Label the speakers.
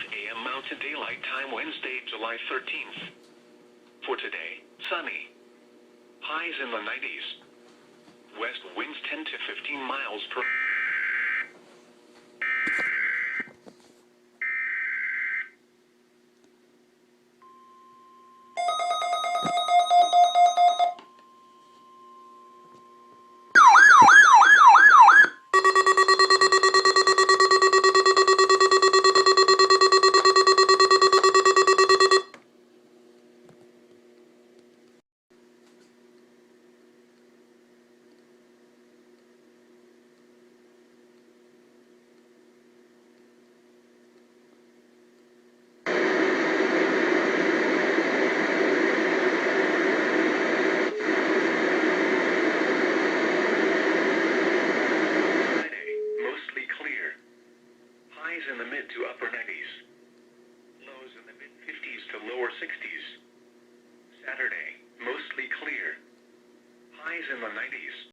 Speaker 1: a.m. Mountain Daylight Time, Wednesday, July 13th. For today, sunny. Highs in the 90s. West winds 10 to 15 miles per hour. In the mid to upper 90s. Lows in the mid 50s to lower 60s. Saturday, mostly clear. Highs in the 90s.